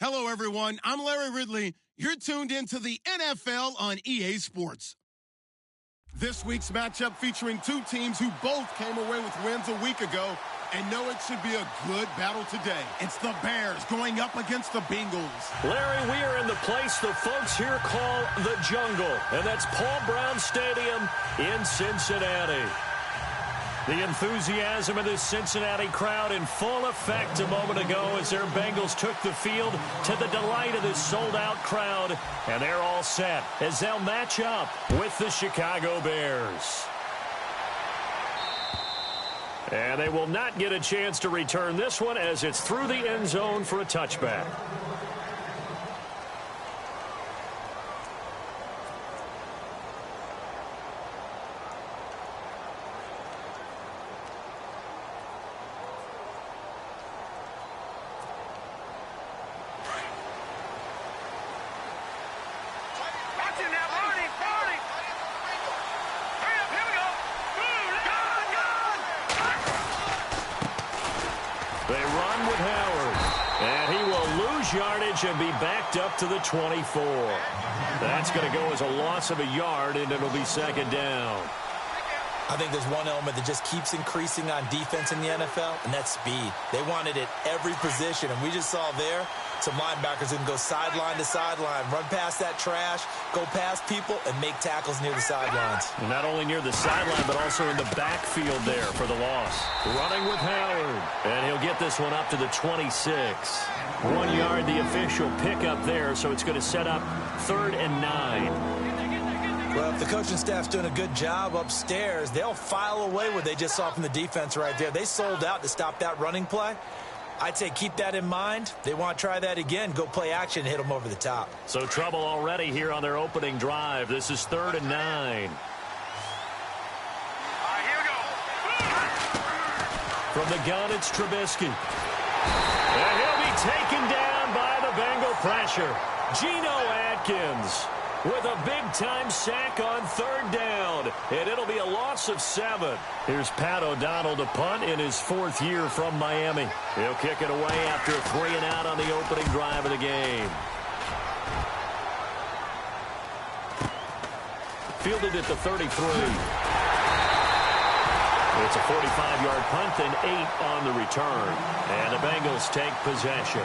Hello, everyone. I'm Larry Ridley. You're tuned into the NFL on EA Sports. This week's matchup featuring two teams who both came away with wins a week ago and know it should be a good battle today. It's the Bears going up against the Bengals. Larry, we are in the place the folks here call the Jungle, and that's Paul Brown Stadium in Cincinnati. The enthusiasm of this Cincinnati crowd in full effect a moment ago as their Bengals took the field to the delight of this sold-out crowd. And they're all set as they'll match up with the Chicago Bears. And they will not get a chance to return this one as it's through the end zone for a touchback. Yardage and be backed up to the 24. That's going to go as a loss of a yard, and it'll be second down. I think there's one element that just keeps increasing on defense in the NFL, and that's speed. They want it at every position, and we just saw there some linebackers who can go sideline to sideline, run past that trash, go past people, and make tackles near the sidelines. Not only near the sideline, but also in the backfield there for the loss. Running with Howard, and he'll get this one up to the 26. 1 yard, the official pickup there, so it's going to set up 3rd and 9. Well, if the coaching staff's doing a good job upstairs, they'll file away what they just saw from the defense right there. They sold out to stop that running play. I'd say keep that in mind. They want to try that again, go play action, hit them over the top. So trouble already here on their opening drive. This is 3rd and 9. Here we go. From the gun, it's Trubisky. And he'll be taken down by the Bengal pressure. Geno Atkins with a big-time sack on 3rd down. And it'll be a loss of 7. Here's Pat O'Donnell to punt in his 4th year from Miami. He'll kick it away after a 3 and out on the opening drive of the game. Fielded at the 33. It's a 45-yard punt and 8 on the return. And the Bengals take possession.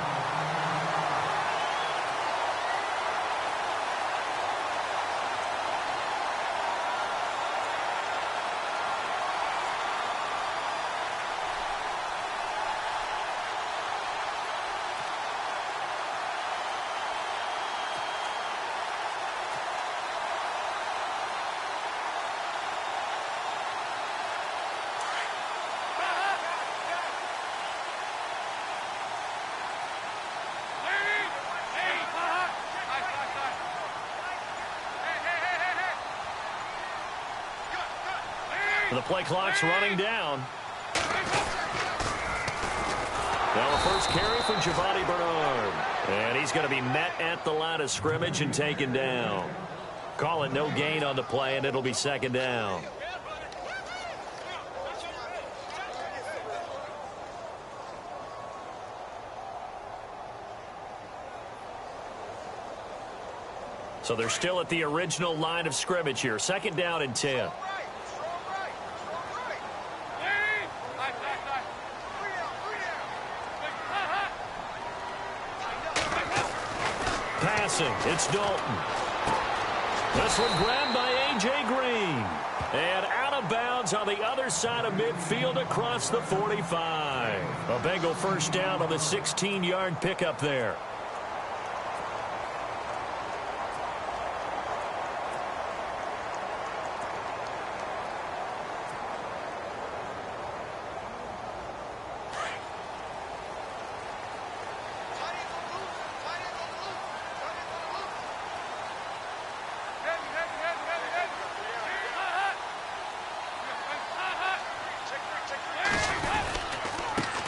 The play clock's running down. Now the first carry from Giovanni Bernard. And he's going to be met at the line of scrimmage and taken down. Call it no gain on the play, and it'll be second down. So they're still at the original line of scrimmage here. Second down and 10. Passing, it's Dalton. This one grabbed by A.J. Green. And out of bounds on the other side of midfield across the 45. A Bengal first down on the 16-yard pickup there.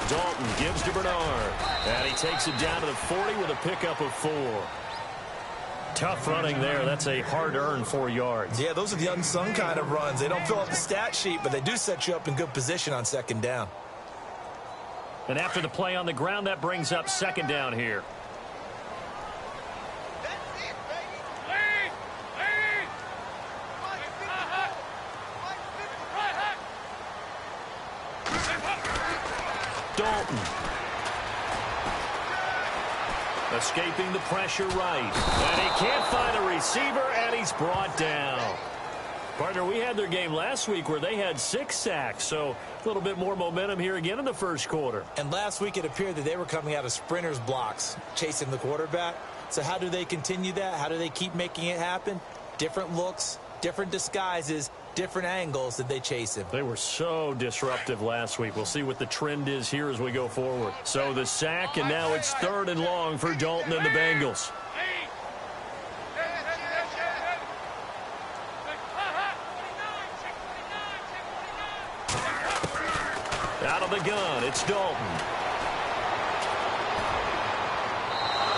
Dalton gives to Bernard. And he takes it down to the 40 with a pickup of 4. Tough running there. That's a hard-earned 4 yards. Yeah, those are the unsung kind of runs. They don't fill up the stat sheet, but they do set you up in good position on second down. And after the play on the ground, that brings up second down here. Escaping the pressure right. And he can't find a receiver, and he's brought down. Partner, we had their game last week where they had 6 sacks, so a little bit more momentum here again in the first quarter. And last week it appeared that they were coming out of sprinters blocks, chasing the quarterback. So how do they continue that? How do they keep making it happen? Different looks, different disguises, different angles that they chase him. They were so disruptive last week. We'll see what the trend is here as we go forward. So the sack, and now it's 3rd and long for Dalton and the Bengals. Out of the gun, it's Dalton.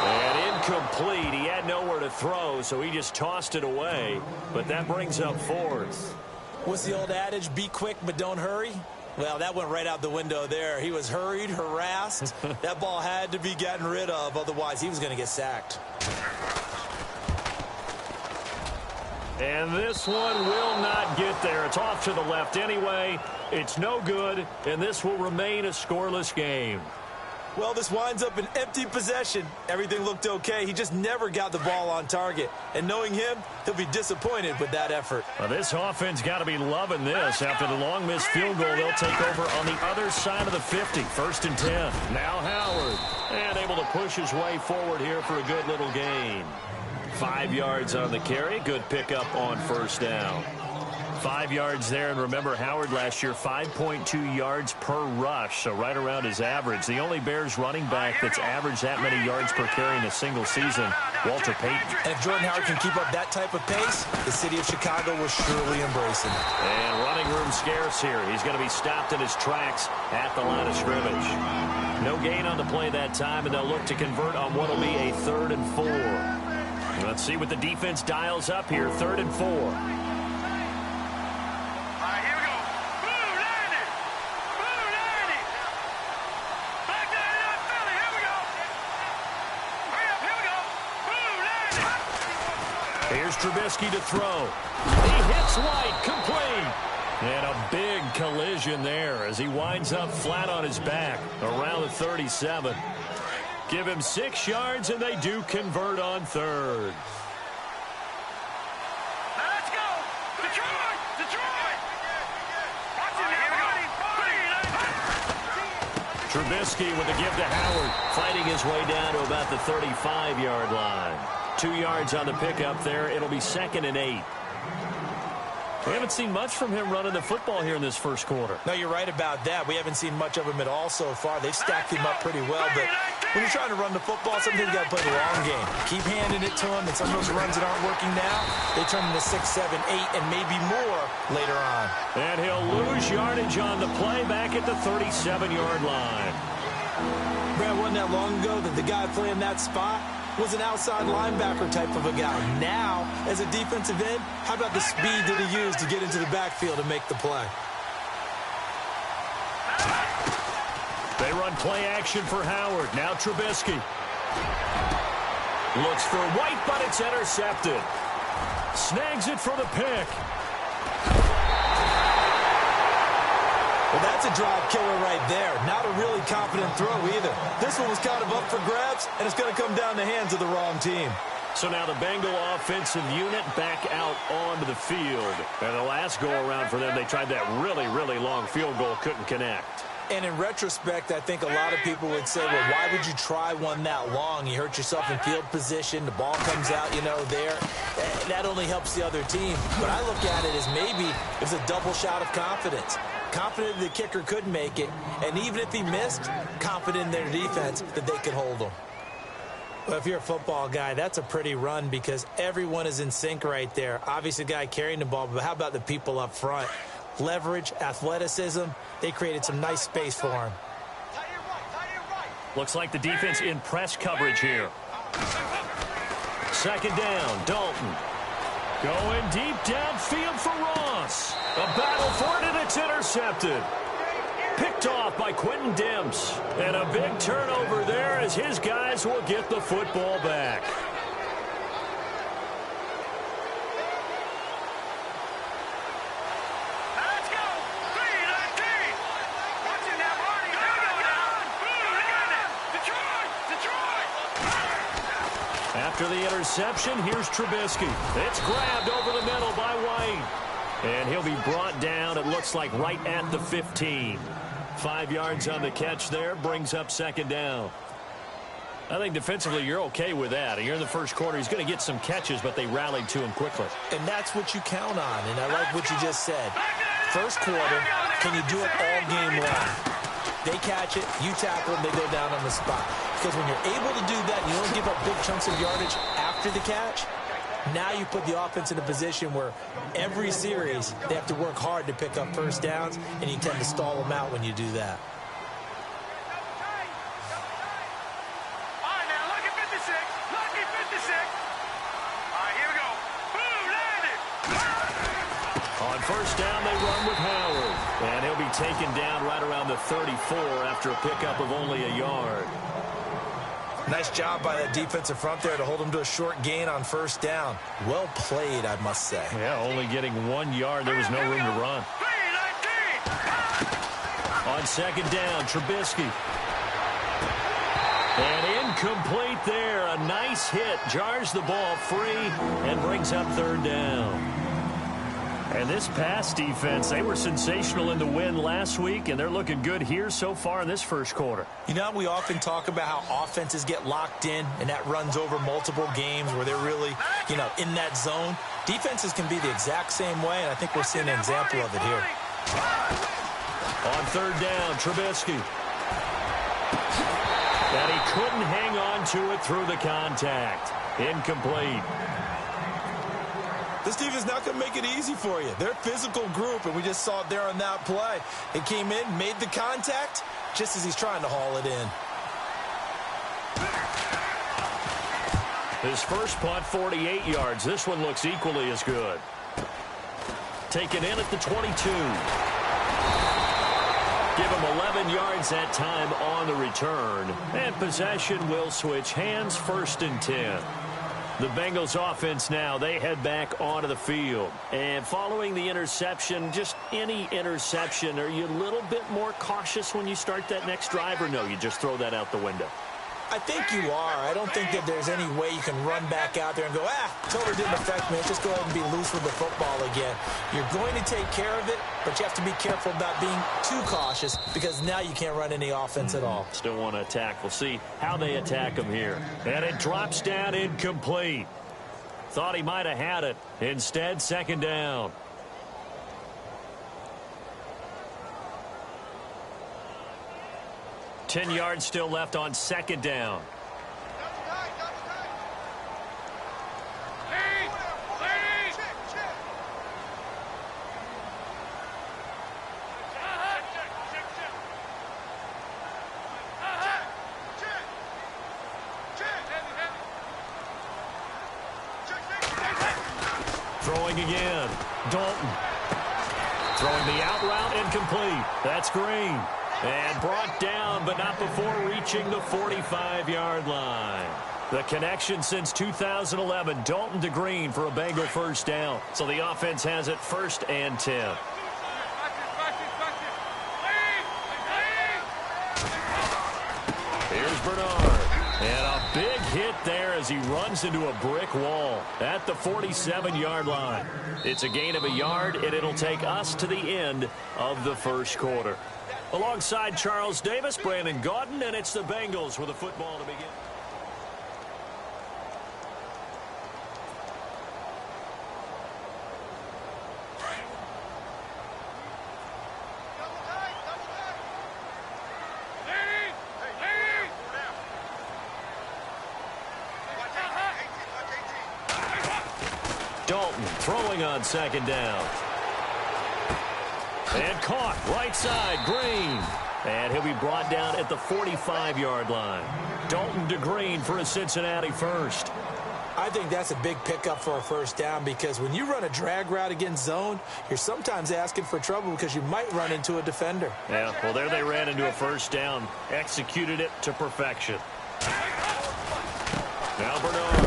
And incomplete. He had nowhere to throw, so he just tossed it away. But that brings up 4th. What's the old adage? Be quick, but don't hurry? Well, that went right out the window there. He was hurried, harassed. That ball had to be gotten rid of, otherwise he was going to get sacked. And this one will not get there. It's off to the left anyway. It's no good, and this will remain a scoreless game. Well, this winds up an empty possession. Everything looked okay. He just never got the ball on target. And knowing him, he'll be disappointed with that effort. Well, this offense got to be loving this. After the long missed field goal, they'll take over on the other side of the 50. 1st and 10. Now Howard. And able to push his way forward here for a good little gain. 5 yards on the carry. Good pickup on 1st down. 5 yards there, and remember Howard last year 5.2 yards per rush, so right around his average. The only Bears running back that's averaged that many yards per carry in a single season, Walter Payton. And if Jordan Howard can keep up that type of pace, the city of Chicago will surely embrace him. And running room scarce here. He's going to be stopped in his tracks at the line of scrimmage. No gain on the play that time, and they'll look to convert on what will be a 3rd and 4. Let's see what the defense dials up here. 3rd and 4. Here's Trubisky to throw. He hits White, complete. And a big collision there as he winds up flat on his back around the 37. Give him 6 yards, and they do convert on 3rd. Let's go! Detroit! Detroit! Trubisky with a give to Howard, fighting his way down to about the 35-yard line. 2 yards on the pickup there. It'll be 2nd and 8. We haven't seen much from him running the football here in this first quarter. No, you're right about that. We haven't seen much of him at all so far. They've stacked him up pretty well, but when you're trying to run the football, sometimes you got to play the long game. Keep handing it to him, and some of those runs that aren't working now, they turn into 6, 7, 8, and maybe more later on. And he'll lose yardage on the play back at the 37-yard line. Brad, wasn't that long ago that the guy playing that spot was an outside linebacker type of a guy. Now, as a defensive end, how about the speed that he used to get into the backfield and make the play? They run play action for Howard. Now Trubisky. Looks for White, but it's intercepted. Snags it for the pick. Well, that's a drive killer right there. Not a really confident throw either. This one was kind of up for grabs, and it's going to come down the hands of the wrong team. So now the Bengal offensive unit back out onto the field. And the last go-around for them, they tried that really, really long field goal, couldn't connect. And in retrospect, I think a lot of people would say, well, why would you try one that long? You hurt yourself in field position. The ball comes out, there. That only helps the other team. But I look at it as maybe it's a double shot of confidence. Confident the kicker could make it, and even if he missed, confident in their defense that they could hold him. Well, if you're a football guy, that's a pretty run because everyone is in sync right there. Obviously, the guy carrying the ball, but how about the people up front? Leverage, athleticism, they created some nice space for him. Looks like the defense in press coverage here. 2nd down, Dalton. Going deep downfield for Ross. A battle for it, and it's intercepted. Picked off by Quentin Demps. And a big turnover there as his guys will get the football back. Let's go! 3-19! Watch it now, Barney! Go down! Detroit! Detroit! After the interception, here's Trubisky. It's grabbed over the middle by White. And he'll be brought down, it looks like, right at the 15. 5 yards on the catch there, brings up second down. I think defensively you're okay with that. Here in the first quarter, he's going to get some catches, but they rallied to him quickly. And that's what you count on, and I like what you just said. First quarter, can you do it all game long? They catch it, you tackle them, they go down on the spot. Because when you're able to do that, you don't give up big chunks of yardage after the catch. Now you put the offense in a position where every series they have to work hard to pick up first downs, and you tend to stall them out when you do that. All right, now, lucky 56. Lucky 56. All right, here we go. Boom, landed. On first down, they run with Howard. And he'll be taken down right around the 34 after a pickup of only a yard. Nice job by that defensive front there to hold him to a short gain on first down. Well played, I must say. Yeah, only getting 1 yard. There was no room to run. 3-19. On second down, Trubisky. And incomplete there. A nice hit. Jars the ball free and brings up third down. And this pass defense, they were sensational in the win last week, and they're looking good here so far in this first quarter. You know, we often talk about how offenses get locked in, and that runs over multiple games where they're really, in that zone. Defenses can be the exact same way, and I think we're seeing an example of it here. On third down, Trubisky. And he couldn't hang on to it through the contact. Incomplete. This defense is not going to make it easy for you. They're a physical group, and we just saw it there on that play. It came in, made the contact, just as he's trying to haul it in. His first punt, 48 yards. This one looks equally as good. Taken in at the 22. Give him 11 yards that time on the return. And possession will switch hands, 1st and 10. The Bengals offense now, they head back onto the field. And following the interception, just any interception, are you a little bit more cautious when you start that next drive, or no, you just throw that out the window? I think you are. I don't think that there's any way you can run back out there and go, totally didn't affect me. Let's just go ahead and be loose with the football again. You're going to take care of it, but you have to be careful about being too cautious because now you can't run any offense at all. Still want to attack. We'll see how they attack him here. And it drops down incomplete. Thought he might have had it. Instead, second down. Ten yards still left on second down. Throwing again. Dalton. Throwing the out route, incomplete. That's Green. And brought down, but not before reaching the 45-yard line. The connection since 2011, Dalton to Green for a Bengal first down. So the offense has it 1st and 10. Here's Bernard. And a big hit there as he runs into a brick wall at the 47-yard line. It's a gain of a yard, and it'll take us to the end of the first quarter. Alongside Charles Davis, Brandon Gaudin, and it's the Bengals with the football to begin. Dalton throwing on second down. And caught right side, Green. And he'll be brought down at the 45-yard line. Dalton to Green for a Cincinnati first. I think that's a big pickup for a first down because when you run a drag route against zone, you're sometimes asking for trouble because you might run into a defender. Yeah, well, there they ran into a first down. Executed it to perfection. Now Bernard.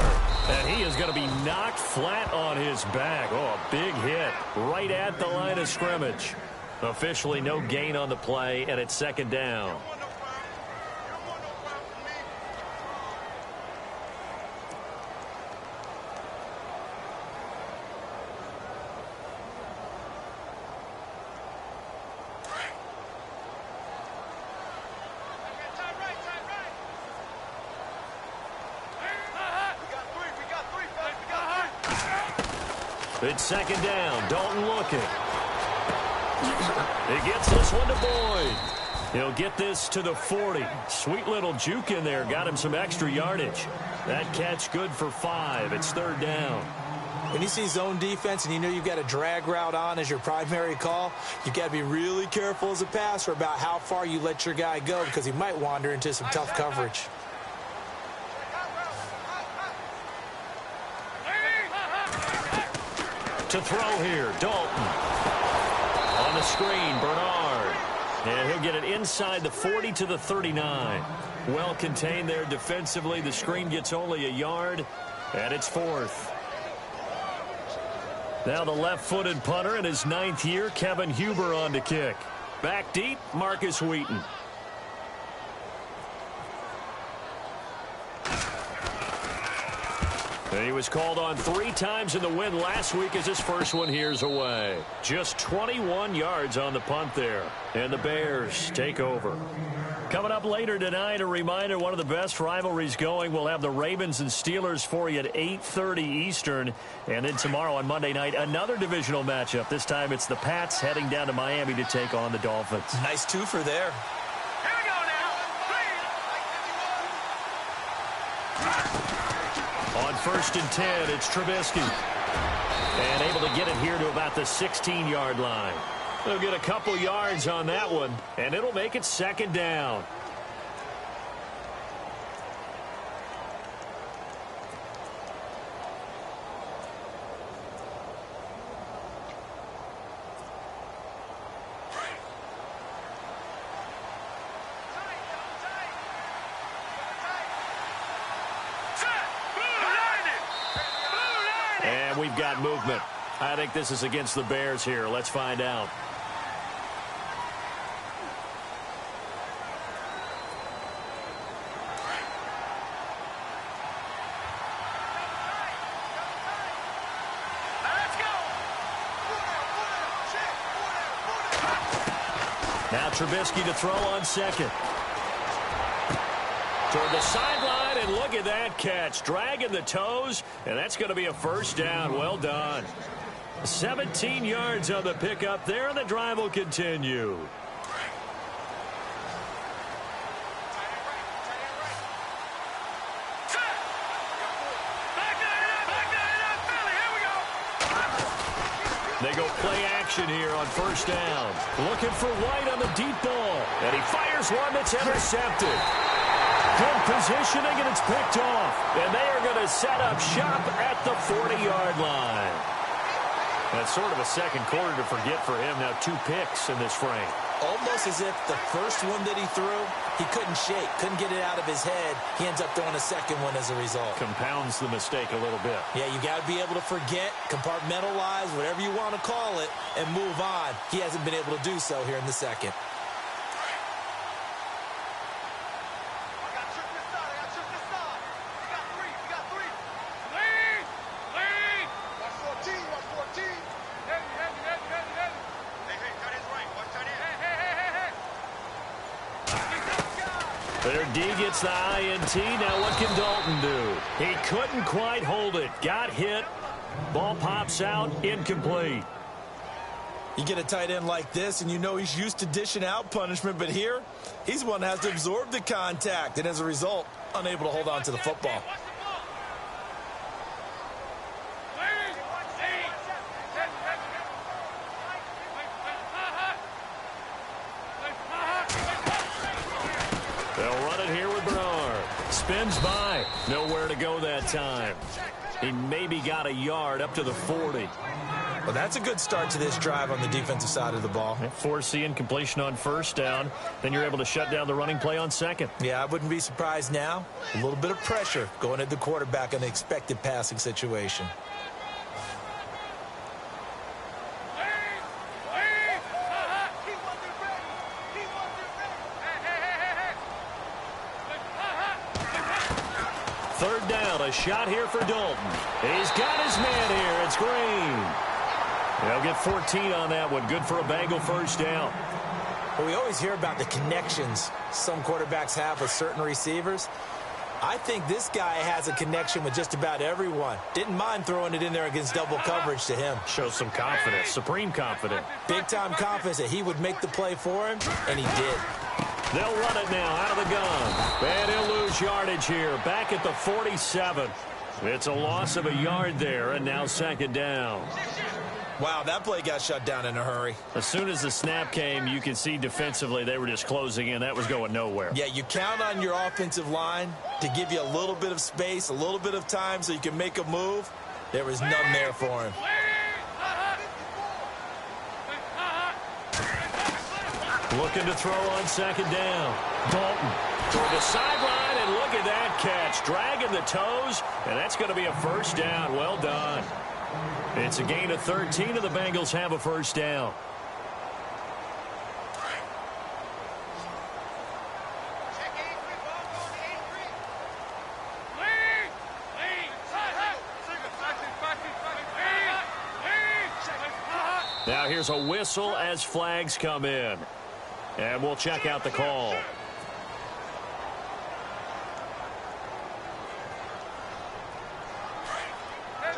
And he is going to be knocked flat on his back. Oh, a big hit right at the line of scrimmage. Officially no gain on the play, and it's second down. It's second down. Dalton looking. He gets this one to Boyd. He'll get this to the 40. Sweet little juke in there. Got him some extra yardage. That catch good for 5. It's third down. When you see zone defense and you know you've got a drag route on as your primary call, you've got to be really careful as a passer about how far you let your guy go because he might wander into some tough coverage. To throw here, Dalton. On the screen, Bernard. And he'll get it inside the 40 to the 39. Well contained there defensively. The screen gets only a yard, and it's 4th. Now the left-footed punter in his 9th year, Kevin Huber on to kick. Back deep, Marcus Wheaton. And he was called on 3 times in the win last week as his first one here's away. Just 21 yards on the punt there. And the Bears take over. Coming up later tonight, a reminder, one of the best rivalries going. We'll have the Ravens and Steelers for you at 8:30 Eastern. And then tomorrow on Monday night, another divisional matchup. This time it's the Pats heading down to Miami to take on the Dolphins. Nice twofer there. Here we go now. On 1st and 10, it's Trubisky. And able to get it here to about the 16-yard line. They'll get a couple yards on that one, and it'll make it second down. And we've got movement. I think this is against the Bears here. Let's find out. Now Trubisky to throw on second. Toward the sideline, and look at that catch. Dragging the toes, and that's going to be a first down. Well done. 17 yards on the pickup there, and the drive will continue. They go play action here on first down. Looking for White on the deep ball. And he fires one that's intercepted. Good positioning, and it's picked off. And they are going to set up shop at the 40-yard line. That's sort of a second quarter to forget for him. Now 2 picks in this frame. Almost as if the first one that he threw, he couldn't shake, couldn't get it out of his head. He ends up throwing a second one as a result. Compounds the mistake a little bit. Yeah, you got to be able to forget, compartmentalize, whatever you want to call it, and move on. He hasn't been able to do so here in the second. Their D gets the INT. Now what can Dalton do? He couldn't quite hold it. Got hit. Ball pops out. Incomplete. You get a tight end like this, and you know he's used to dishing out punishment, but here, he's the one that has to absorb the contact, and as a result, unable to hold on to the football. They'll run it here with Bernard. Spins by. Nowhere to go that time. He maybe got a yard up to the 40. Well, that's a good start to this drive on the defensive side of the ball. Foreseeing completion on first down. Then you're able to shut down the running play on second. Yeah, I wouldn't be surprised now. A little bit of pressure going at the quarterback in the expected passing situation. Third down, a shot here for Dalton. He's got his man here. It's Green. They'll get 14 on that one. Good for a Bengal first down. Well, we always hear about the connections some quarterbacks have with certain receivers. I think this guy has a connection with just about everyone. Didn't mind throwing it in there against double coverage to him. Shows some confidence, supreme confidence. Big-time confidence that he would make the play for him, and he did. They'll run it now out of the gun. And he'll lose yardage here, back at the 47. It's a loss of a yard there, and now second down. Wow, that play got shut down in a hurry. As soon as the snap came, you can see defensively they were just closing in. That was going nowhere. Yeah, you count on your offensive line to give you a little bit of space, a little bit of time so you can make a move. There was none there for him. Looking to throw on second down. Dalton toward the sideline, and look at that catch. Dragging the toes, and that's going to be a first down. Well done. It's a gain of 13, and the Bengals have a first down. Now here's a whistle as flags come in. And we'll check out the call.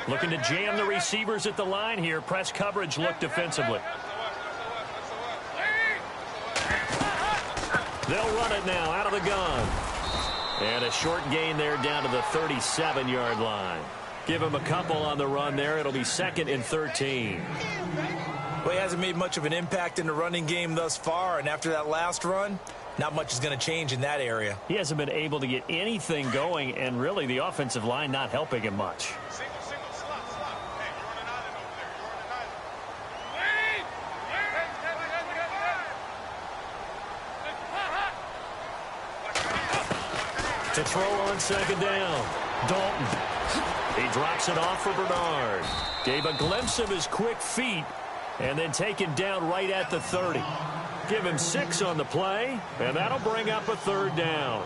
Looking to jam the receivers at the line here. Press coverage look defensively. They'll run it now out of the gun. And a short gain there down to the 37-yard line. Give him a couple on the run there. It'll be second and 13. Well, he hasn't made much of an impact in the running game thus far, and after that last run, not much is going to change in that area. He hasn't been able to get anything going, and really the offensive line not helping him much. To throw on second down, Dalton. He drops it off for Bernard. Gave a glimpse of his quick feet, and then taken down right at the 30. Give him 6 on the play, and that'll bring up a third down.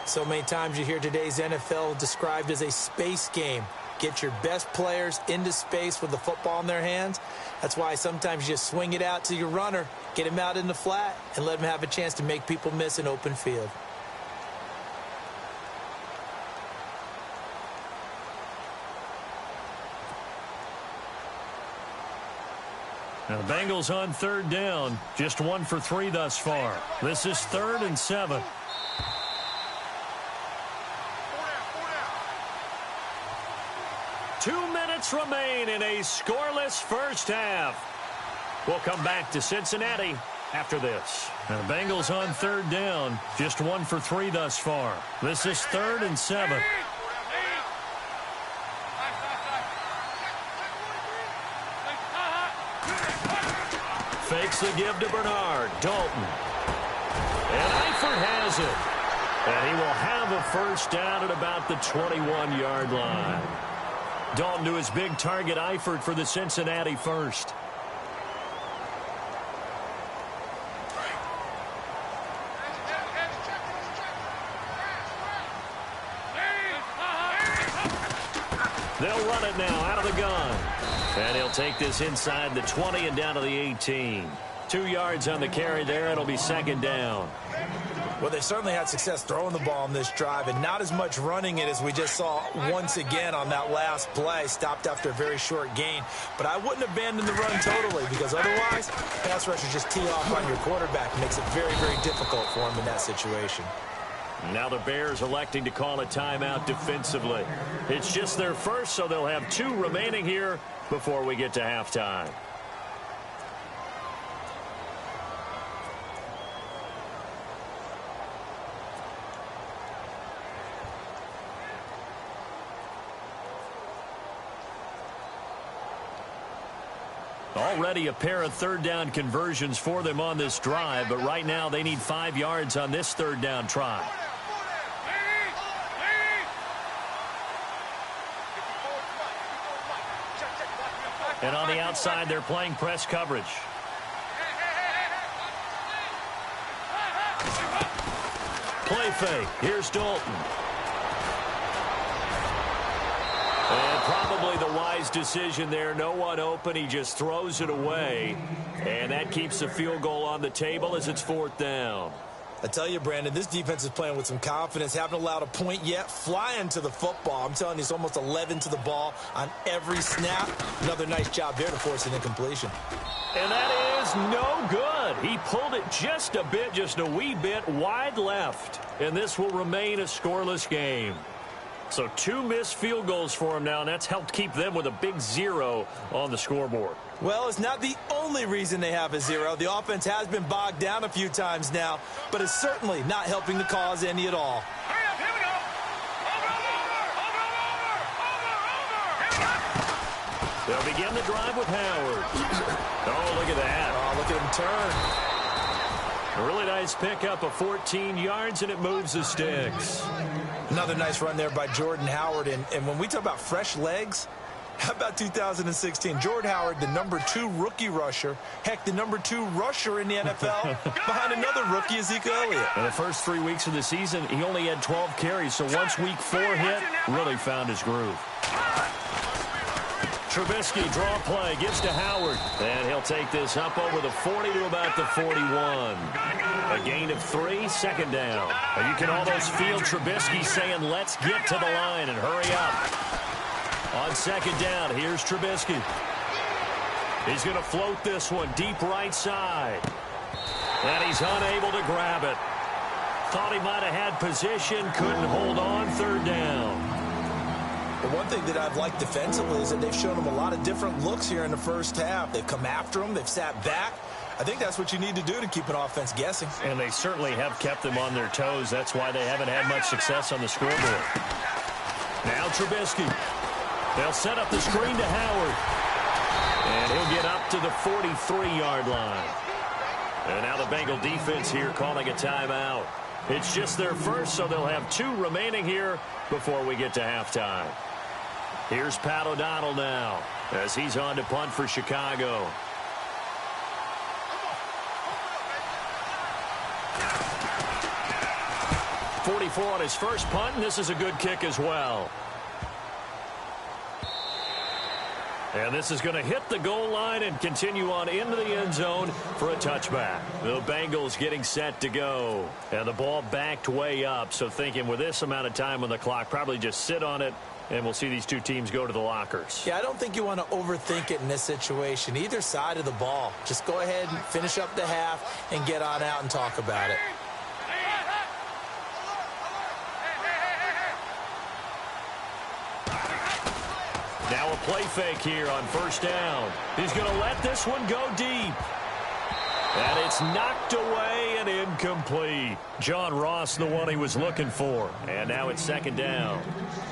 So many times you hear today's NFL described as a space game. Get your best players into space with the football in their hands. That's why sometimes you just swing it out to your runner, get him out in the flat, and let him have a chance to make people miss an open field. Now the Bengals on third down, just 1 for 3 thus far. This is 3rd and 7. Two minutes remain in a scoreless first half. We'll come back to Cincinnati after this. Now the Bengals on third down, just 1 for 3 thus far. This is 3rd and 7. Fakes the give to Bernard. Dalton. And Eifert has it. And he will have a first down at about the 21-yard line. Dalton to his big target, Eifert, for the Cincinnati first. They'll run it now out of the gun. And he'll take this inside the 20 and down to the 18. 2 yards on the carry there. It'll be second down. Well, they certainly had success throwing the ball in this drive, and not as much running it as we just saw once again on that last play. Stopped after a very short gain. But I wouldn't abandon the run totally, because otherwise, pass rushers just tee off on your quarterback. Makes it very, very difficult for him in that situation. Now the Bears electing to call a timeout defensively. It's just their first, so they'll have 2 remaining here before we get to halftime. Already a pair of third down conversions for them on this drive, but right now they need 5 yards on this third down try. And on the outside, they're playing press coverage. Play fake. Here's Dalton. And probably the wise decision there. No one open. He just throws it away. And that keeps the field goal on the table as it's 4th down. I tell you, Brandon, this defense is playing with some confidence. Haven't allowed a point yet. Flying to the football. I'm telling you, it's almost 11 to the ball on every snap. Another nice job there to force an incompletion. And that is no good. He pulled it just a bit, just a wee bit wide left. And this will remain a scoreless game. So 2 missed field goals for him now, and that's helped keep them with a big 0 on the scoreboard. Well, it's not the only reason they have a 0. The offense has been bogged down a few times now, but it's certainly not helping the cause any at all. Hurry up, here we go. Over. They'll begin the drive with Howard. Oh, look at that. Oh, look at him turn. A really nice pickup of 14 yards, and it moves the sticks. Another nice run there by Jordan Howard. And when we talk about fresh legs, how about 2016? Jordan Howard, the #2 rookie rusher. Heck, the #2 rusher in the NFL behind another rookie, Ezekiel Elliott. In the first 3 weeks of the season, he only had 12 carries. So once week 4 hit, really found his groove. Trubisky, draw play, gives to Howard. And he'll take this up over the 40 to about the 41. A gain of 3, second down. And you can almost feel Trubisky saying, let's get to the line and hurry up. On second down, here's Trubisky. He's going to float this one deep right side. And he's unable to grab it. Thought he might have had position, couldn't hold on, third down. But one thing that I've liked defensively is that they've shown him a lot of different looks here in the first half. They've come after him. They've sat back. I think that's what you need to do to keep an offense guessing. And they certainly have kept them on their toes. That's why they haven't had much success on the scoreboard. Now Trubisky. They'll set up the screen to Howard. And he'll get up to the 43-yard line. And now the Bengal defense here calling a timeout. It's just their first, so they'll have 2 remaining here before we get to halftime. Here's Pat O'Donnell now as he's on to punt for Chicago. .44 on his first punt, and this is a good kick as well. And this is going to hit the goal line and continue on into the end zone for a touchback. The Bengals getting set to go. And the ball backed way up, so thinking with this amount of time on the clock, probably just sit on it, and we'll see these 2 teams go to the lockers. Yeah, I don't think you want to overthink it in this situation. Either side of the ball. Just go ahead and finish up the half and get on out and talk about it. Now a play fake here on first down. He's going to let this one go deep. And it's knocked away and incomplete. John Ross, the one he was looking for. And now it's second down.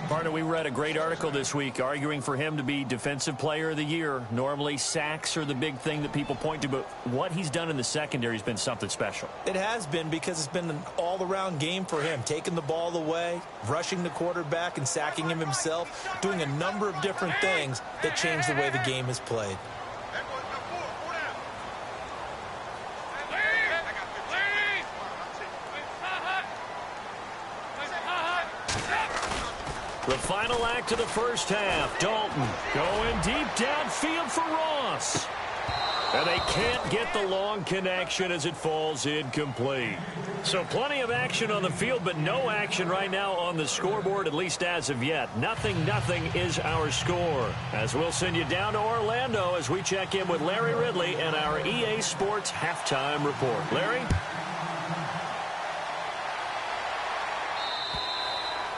Partner, we read a great article this week arguing for him to be Defensive Player of the Year. Normally, sacks are the big thing that people point to, but what he's done in the secondary has been something special. It has been, because it's been an all-around game for him. Taking the ball away, rushing the quarterback, and sacking him himself. Doing a number of different things that change the way the game is played. The final act of the first half. Dalton going deep downfield for Ross. And they can't get the long connection as it falls incomplete. So plenty of action on the field, but no action right now on the scoreboard, at least as of yet. 0-0 is our score. As we'll send you down to Orlando as we check in with Larry Ridley and our EA Sports Halftime Report. Larry?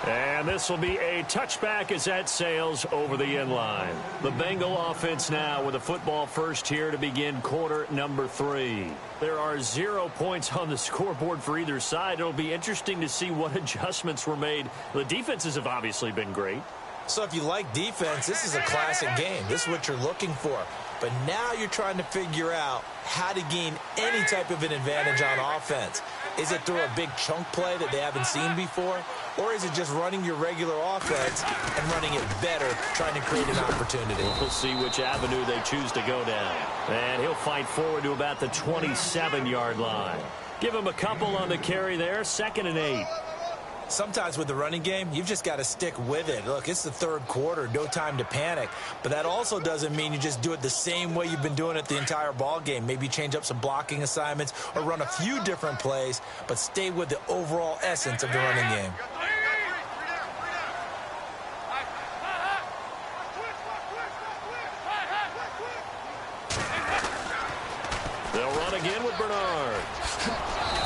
And this will be a touchback as that sails over the end line. The Bengal offense now with a football first here to begin quarter number 3. There are 0 points on the scoreboard for either side. It'll be interesting to see what adjustments were made. The defenses have obviously been great. So if you like defense, this is a classic game. This is what you're looking for. But now you're trying to figure out how to gain any type of an advantage on offense. Is it through a big chunk play that they haven't seen before? Or is it just running your regular offense and running it better, trying to create an opportunity? We'll see which avenue they choose to go down. And he'll fight forward to about the 27-yard line. Give him a couple on the carry there, 2nd and 8. Sometimes with the running game, you've just got to stick with it. Look, it's the third quarter, no time to panic. But that also doesn't mean you just do it the same way you've been doing it the entire ball game. Maybe change up some blocking assignments or run a few different plays, but stay with the overall essence of the running game. They'll run again with Bernard.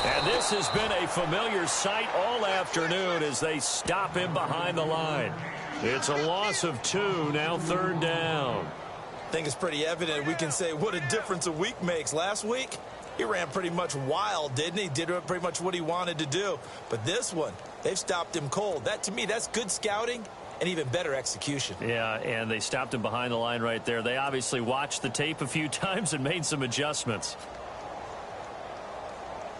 And this has been a familiar sight all afternoon as they stop him behind the line. It's a loss of 2, now third down. I think it's pretty evident. We can say what a difference a week makes. Last week, he ran pretty much wild, didn't he? Did pretty much what he wanted to do. But this one, they've stopped him cold. That, to me, that's good scouting and even better execution. Yeah, and they stopped him behind the line right there. They obviously watched the tape a few times and made some adjustments.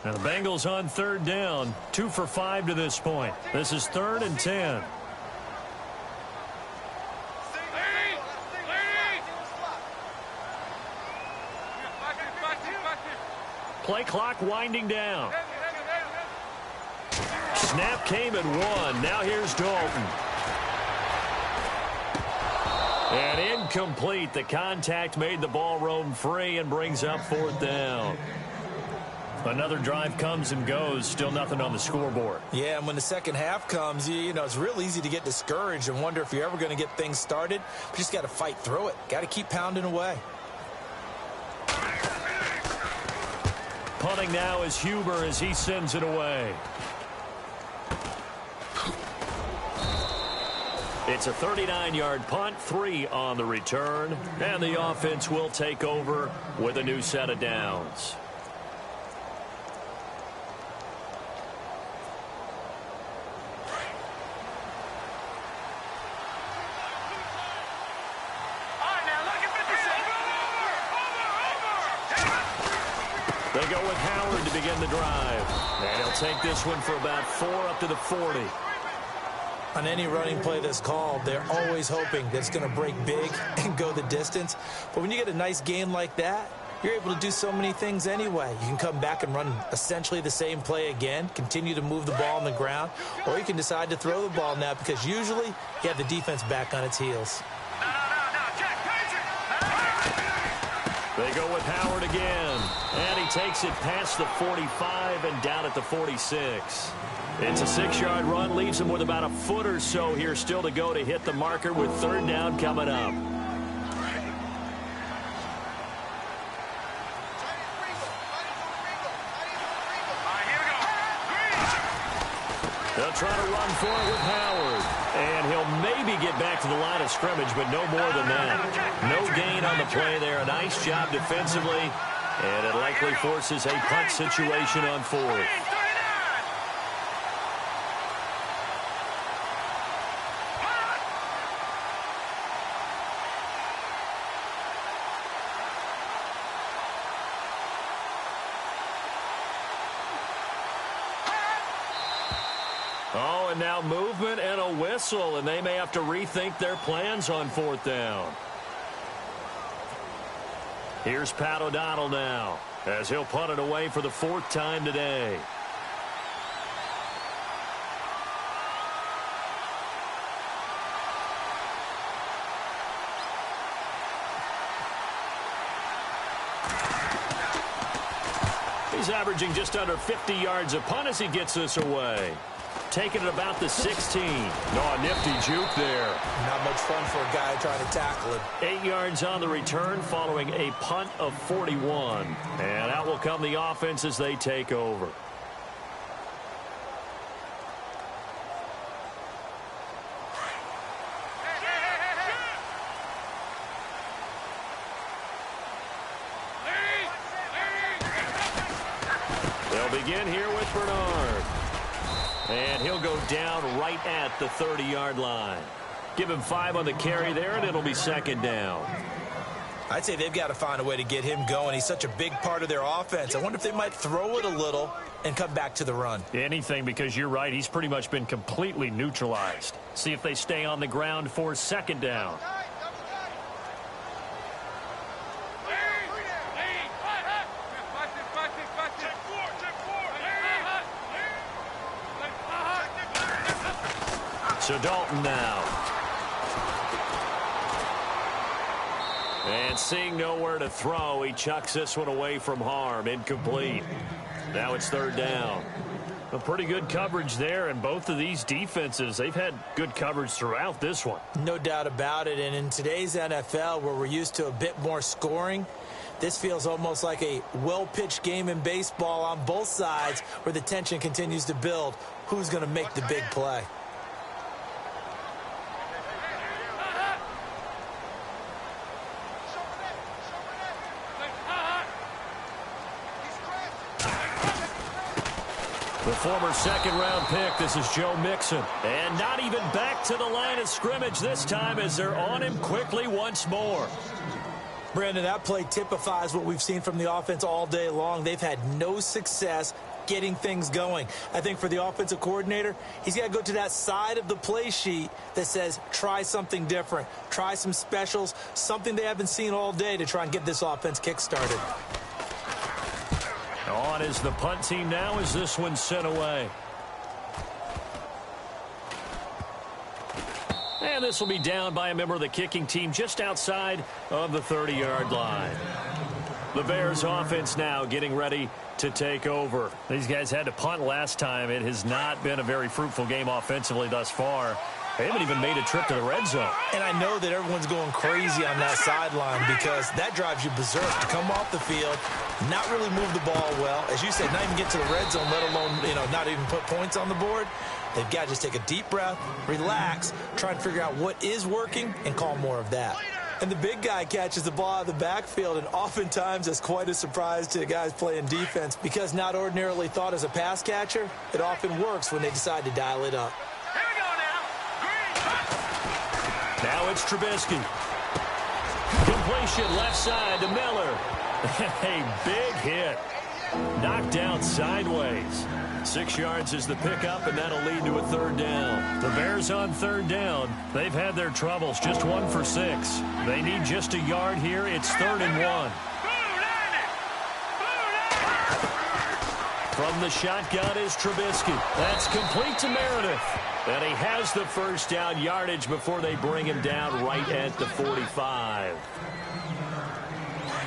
Now the Bengals on third down, 2 for 5 to this point. This is 3rd and 10. Play clock winding down. Snap came at 1. Now here's Dalton. And incomplete. The contact made the ball roam free and brings up 4th down. Another drive comes and goes. Still nothing on the scoreboard. Yeah, and when the second half comes, you know, it's real easy to get discouraged and wonder if you're ever going to get things started. But you just got to fight through it. Got to keep pounding away. Punting now is Huber as he sends it away. It's a 39-yard punt, 3 on the return, and the offense will take over with a new set of downs. They go with Howard to begin the drive. And he'll take this one for about 4 up to the 40. On any running play that's called, they're always hoping that it's going to break big and go the distance. But when you get a nice gain like that, you're able to do so many things anyway. You can come back and run essentially the same play again, continue to move the ball on the ground, or you can decide to throw the ball now because usually you have the defense back on its heels. They go with Howard again, and he takes it past the 45 and down at the 46. It's a 6-yard run, leaves him with about a foot or so here still to go to hit the marker with 3rd down coming up. They'll try to run for it with Howard. And he'll maybe get back to the line of scrimmage, but no more than that. No gain on the play there. A nice job defensively. And it likely forces a punt situation on 4th. Oh, and now movement and a whistle, and they may have to rethink their plans on 4th down. Here's Pat O'Donnell now, as he'll punt it away for the 4th time today. He's averaging just under 50 yards a punt as he gets this away. Taking it about the 16. Oh, a nifty juke there. Not much fun for a guy trying to tackle it. 8 yards on the return following a punt of 41. And out will come the offense as they take over. They'll begin here with Bernard. And he'll go down right at the 30-yard line. Give him 5 on the carry there, and it'll be 2nd down. I'd say they've got to find a way to get him going. He's such a big part of their offense. I wonder if they might throw it a little and come back to the run. Anything, because you're right. He's pretty much been completely neutralized. See if they stay on the ground for 2nd down. So Dalton now. And seeing nowhere to throw, he chucks this one away from harm. Incomplete. Now it's third down. A pretty good coverage there, and both of these defenses, they've had good coverage throughout this one. No doubt about it, and in today's NFL, where we're used to a bit more scoring, this feels almost like a well-pitched game in baseball on both sides where the tension continues to build. Who's going to make the big play? The former second-round pick, this is Joe Mixon. And not even back to the line of scrimmage this time as they're on him quickly once more. Brandon, that play typifies what we've seen from the offense all day long. They've had no success getting things going. I think for the offensive coordinator, he's got to go to that side of the play sheet that says try something different, try some specials, something they haven't seen all day to try and get this offense kick-started. On is the punt team now as this one's sent away. And this will be down by a member of the kicking team just outside of the 30-yard line. The Bears offense now getting ready to take over. These guys had to punt last time. It has not been a very fruitful game offensively thus far. They haven't even made a trip to the red zone. And I know that everyone's going crazy on that sideline because that drives you berserk to come off the field, not really move the ball well. As you said, not even get to the red zone, let alone, not even put points on the board. They've got to just take a deep breath, relax, try and figure out what is working, and call more of that. And the big guy catches the ball out of the backfield, and oftentimes that's quite a surprise to the guys playing defense because not ordinarily thought as a pass catcher, it often works when they decide to dial it up. Now it's Trubisky. Completion left side to Miller. A big hit. Knocked out sideways. 6 yards is the pickup, and that'll lead to a third down. The Bears on third down. They've had their troubles. Just 1 for 6. They need just a yard here. It's 3rd and 1. From the shotgun is Trubisky. That's complete to Meredith. And he has the first down yardage before they bring him down right at the 45.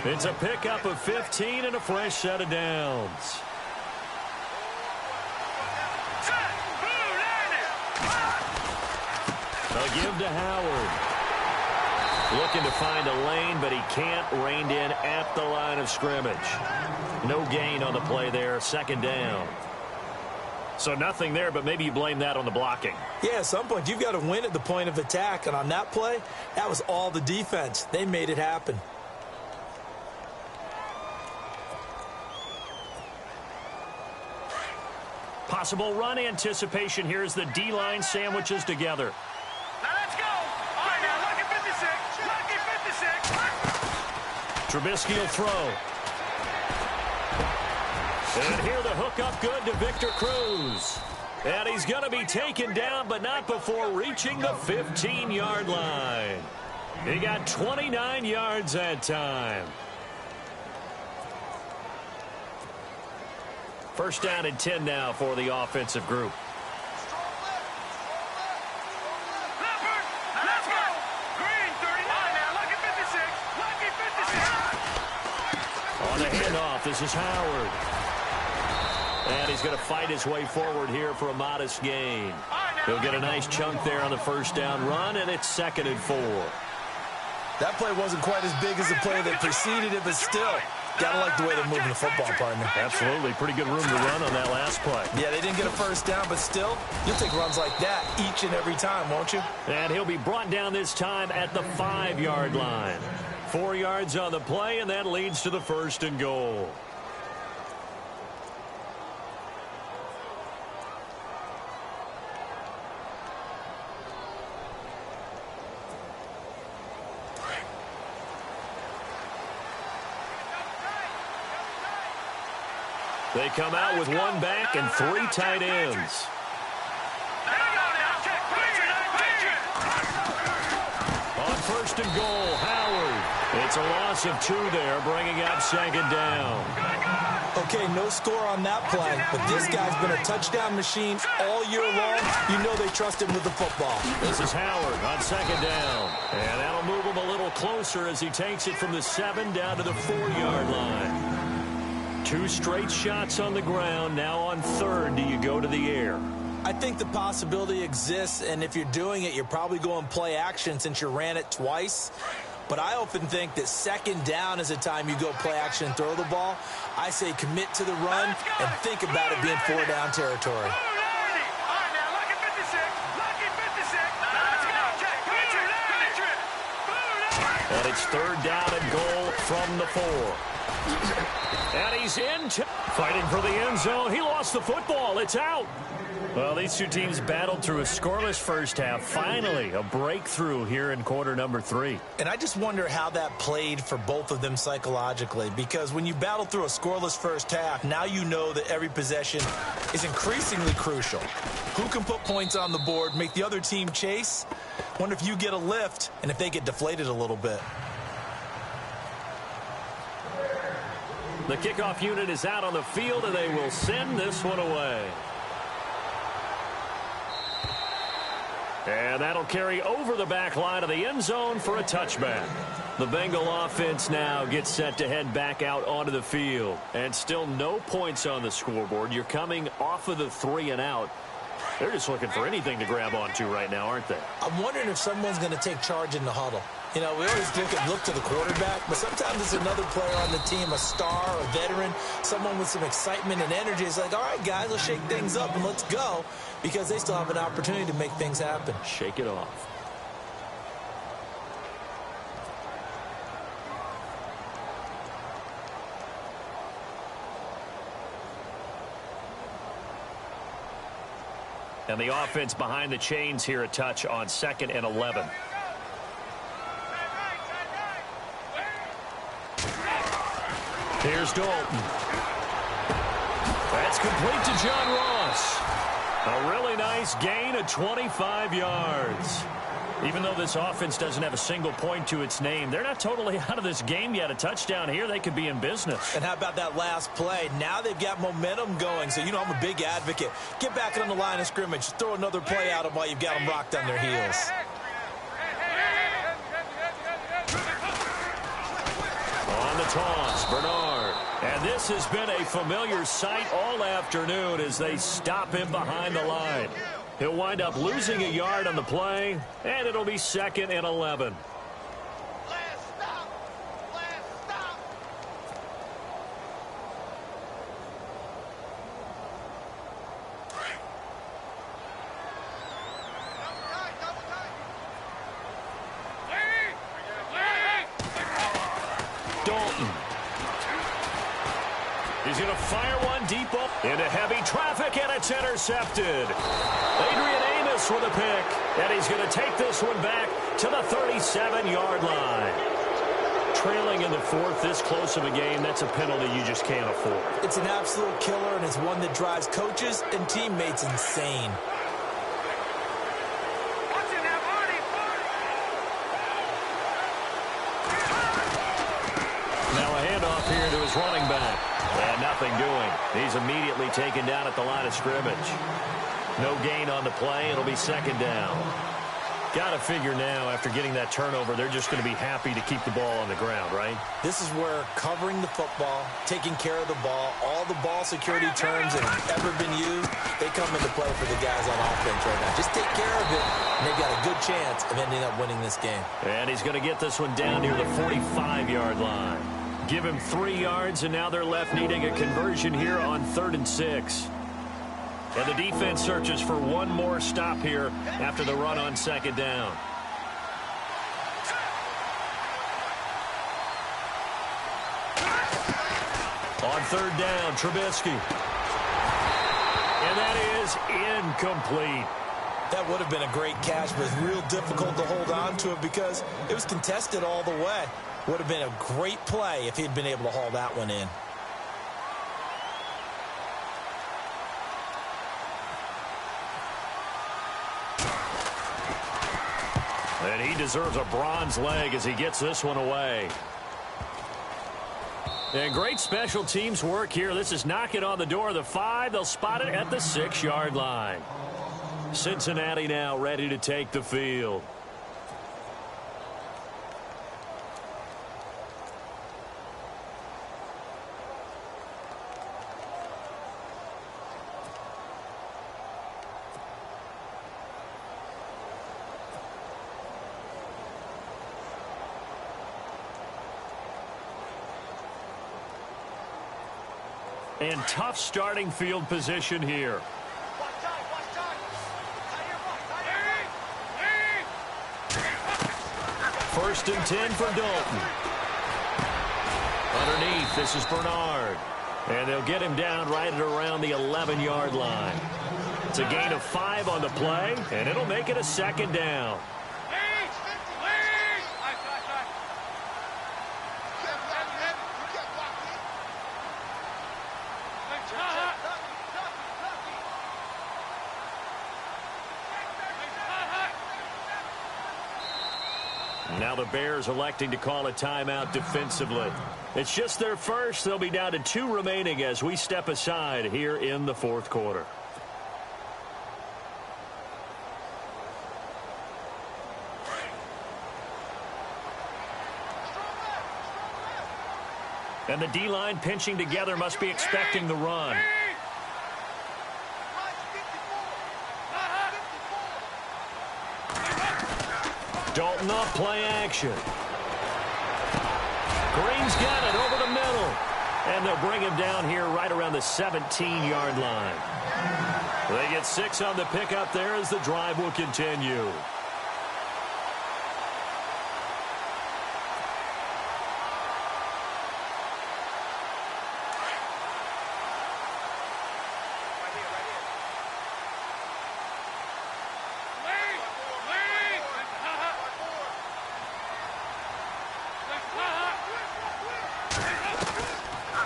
It's a pickup of 15 and a fresh set of downs. They'll give to Howard. Looking to find a lane, but he can't. Reined in at the line of scrimmage. No gain on the play there. 2nd down. So nothing there, but maybe you blame that on the blocking. Yeah, at some point, you've got to win at the point of attack. And on that play, that was all the defense. They made it happen. Possible run anticipation here as the D-line sandwiches together. Now let's go. All right, now, lucky 56. Lucky 56. Trubisky will throw. And here the hook up good to Victor Cruz. And he's going to be taken down, but not before reaching the 15-yard line. He got 29 yards that time. First down and 10 now for the offensive group. Let's go. Green 39. Now lucky 56. Lucky 56. On the handoff, this is Howard. And he's going to fight his way forward here for a modest gain. He'll get a nice chunk there on the first down run, and it's 2nd and 4. That play wasn't quite as big as the play that preceded it, but still, gotta like the way they're moving the football, partner. Absolutely. Pretty good room to run on that last play. Yeah, they didn't get a first down, but still, you'll take runs like that each and every time, won't you? And he'll be brought down this time at the 5-yard line. 4 yards on the play, and that leads to the 1st and goal. They come out with 1 back and 3 tight ends. On 1st and goal, Howard. It's a loss of 2 there, bringing up 2nd down. Okay, no score on that play, but this guy's been a touchdown machine all year long. You know they trust him with the football. This is Howard on second down. And that'll move him a little closer as he takes it from the 7 down to the 4-yard line. 2 straight shots on the ground. Now on third, do you go to the air? I think the possibility exists, and if you're doing it, you're probably going play action since you ran it twice. But I often think that second down is a time you go play action and throw the ball. I say commit to the run and think about it being 4-down territory. And it's 3rd down and goal from the 4. And he's in, fighting for the end zone. He lost the football. It's out. Well, these two teams battled through a scoreless first half. Finally, a breakthrough here in quarter number 3. And I just wonder how that played for both of them psychologically, because when you battle through a scoreless first half, now you know that every possession is increasingly crucial. Who can put points on the board, make the other team chase? Wonder if you get a lift and if they get deflated a little bit. The kickoff unit is out on the field, and they will send this one away. And that'll carry over the back line of the end zone for a touchback. The Bengal offense now gets set to head back out onto the field. And still no points on the scoreboard. You're coming off of the 3 and out. They're just looking for anything to grab onto right now, aren't they? I'm wondering if someone's going to take charge in the huddle. You know, we always look to the quarterback, but sometimes it's another player on the team, a star, a veteran, someone with some excitement and energy. It's like, all right, guys, let's shake things up and let's go, because they still have an opportunity to make things happen. Shake it off. And the offense behind the chains here a touch on 2nd and 11. Here's Dalton. That's complete to John Ross. A really nice gain of 25 yards. Even though this offense doesn't have a single point to its name, they're not totally out of this game yet. A touchdown here, they could be in business. And how about that last play? Now they've got momentum going. So, you know, I'm a big advocate. Get back on the line of scrimmage. Throw another play out of while you've got them rocked on their heels. On the toss, Bernard. And this has been a familiar sight all afternoon as they stop him behind the line. He'll wind up losing a yard on the play, and it'll be 2nd and 11. Dalton. He's going to fire one deep up into heavy traffic, and it's intercepted. Adrian Amos with a pick, and he's going to take this one back to the 37-yard line. Trailing in the 4th, this close of a game, that's a penalty you just can't afford. It's an absolute killer, and it's one that drives coaches and teammates insane. Now a handoff here to his running back. And nothing doing. He's immediately taken down at the line of scrimmage. No gain on the play. It'll be 2nd down. Got to figure now, after getting that turnover, they're just going to be happy to keep the ball on the ground, right? This is where covering the football, taking care of the ball, all the ball security terms that have ever been used, they come into play for the guys on offense right now. Just take care of it, and they've got a good chance of ending up winning this game. And he's going to get this one down near the 45-yard line. Give him 3 yards, and now they're left needing a conversion here on 3rd and 6. And the defense searches for one more stop here after the run on 2nd down. On 3rd down, Trubisky. And that is incomplete. That would have been a great catch, but it's real difficult to hold on to it because it was contested all the way. Would have been a great play if he'd been able to haul that one in. And he deserves a bronze leg as he gets this one away. And great special teams work here. This is knocking on the door of the 5. They'll spot it at the 6-yard line. Cincinnati now ready to take the field. And tough starting field position here. First and 10 for Dalton. Underneath, this is Bernard. And they'll get him down right at around the 11-yard line. It's a gain of 5 on the play, and it'll make it a 2nd down. Now the Bears electing to call a timeout defensively. It's just their first. They'll be down to 2 remaining as we step aside here in the 4th quarter. And the D-line pinching together must be expecting the run. Dalton off play action. Green's got it over the middle. And they'll bring him down here right around the 17-yard line. They get 6 on the pickup there as the drive will continue.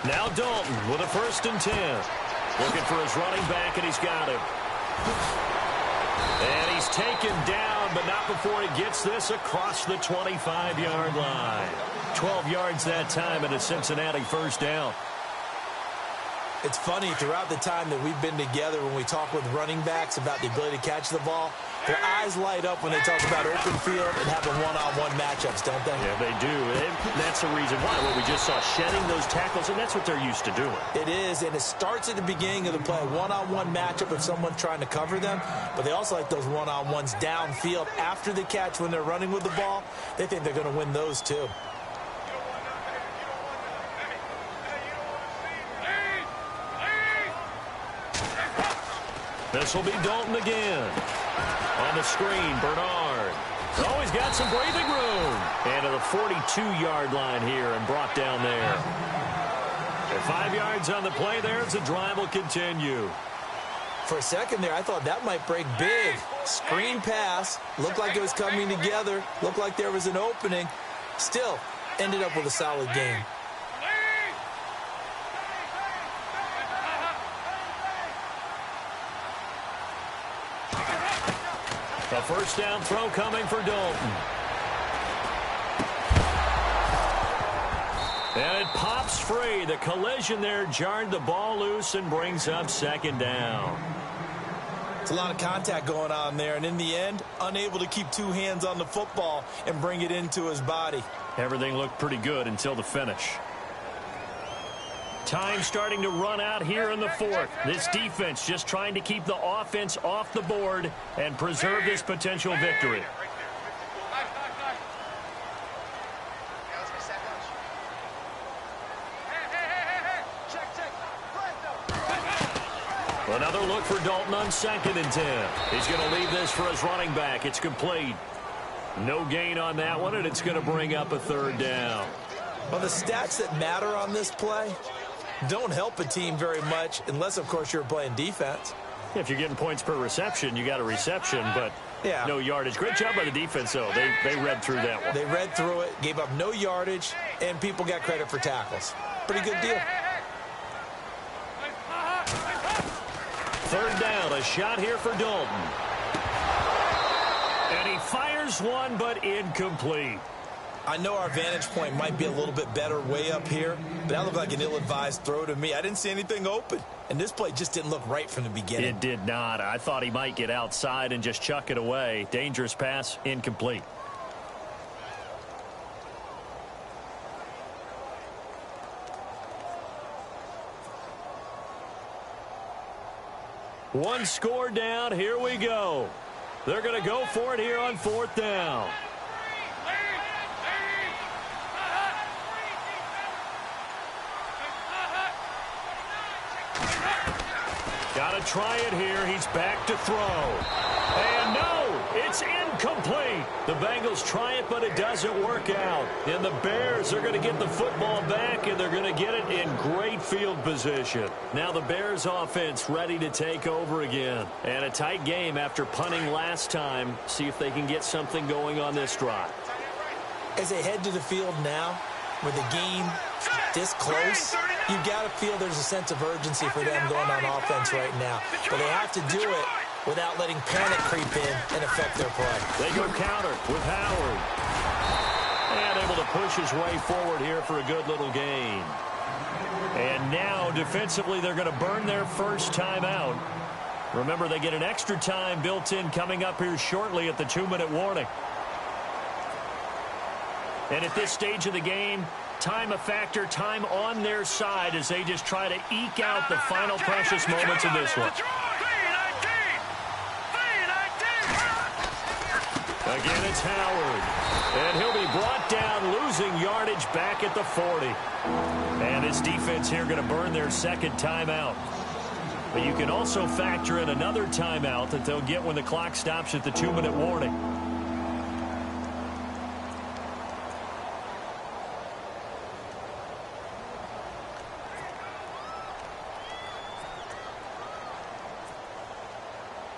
Now Dalton with a 1st and 10. Looking for his running back, and he's got him. And he's taken down, but not before he gets this across the 25-yard line. 12 yards that time, and a Cincinnati 1st down. It's funny, throughout the time that we've been together, when we talk with running backs about the ability to catch the ball, their eyes light up when they talk about open field and having one-on-one matchups, don't they? Yeah, they do. And that's the reason why. What we just saw, shedding those tackles, and that's what they're used to doing. It is, and it starts at the beginning of the play, one-on-one matchup if someone's trying to cover them, but they also like those one-on-ones downfield after the catch when they're running with the ball. They think they're going to win those too. This will be Dalton again. On the screen, Bernard. Oh, he's got some breathing room. And to the 42-yard line here and brought down there. And 5 yards on the play there as the drive will continue. For a second there, I thought that might break big. Screen pass. Looked like it was coming together. Looked like there was an opening. Still, ended up with a solid game. A 1st down throw coming for Dalton. And it pops free. The collision there jarred the ball loose and brings up 2nd down. It's a lot of contact going on there, and in the end, unable to keep 2 hands on the football and bring it into his body. Everything looked pretty good until the finish. Time starting to run out here in the 4th. This defense just trying to keep the offense off the board and preserve this potential victory. Another look for Dalton on 2nd and 10. He's going to leave this for his running back. It's complete. No gain on that one, and it's going to bring up a 3rd down. Well, the stats that matter on this play don't help a team very much unless, of course, you're playing defense. If you're getting points per reception, you got a reception, but yeah, no yardage. Great job by the defense, though. They read through that one. They read through it, gave up no yardage, and people got credit for tackles. Pretty good deal. 3rd down, a shot here for Dalton. And he fires one, but incomplete. I know our vantage point might be a little bit better way up here, but that looked like an ill-advised throw to me. I didn't see anything open, and this play just didn't look right from the beginning. It did not. I thought he might get outside and just chuck it away. Dangerous pass, incomplete. One score down. Here we go. They're going to go for it here on 4th down. Got to try it here. He's back to throw. And no, it's incomplete. The Bengals try it, but it doesn't work out. And the Bears are going to get the football back, and they're going to get it in great field position. Now the Bears offense ready to take over again. And a tight game after punting last time. See if they can get something going on this drive. As they head to the field now, with the game this close, you've got to feel there's a sense of urgency for them going on offense right now. But they have to do it without letting panic creep in and affect their play. They go counter with Howard. And able to push his way forward here for a good little gain. And now, defensively, they're going to burn their first timeout. Remember, they get an extra time built in coming up here shortly at the 2-minute warning. And at this stage of the game, time a factor, time on their side as they just try to eke out the final precious moments of this one. Again, it's Howard. And he'll be brought down, losing yardage back at the 40. And this defense here going to burn their second timeout. But you can also factor in another timeout that they'll get when the clock stops at the 2-minute warning.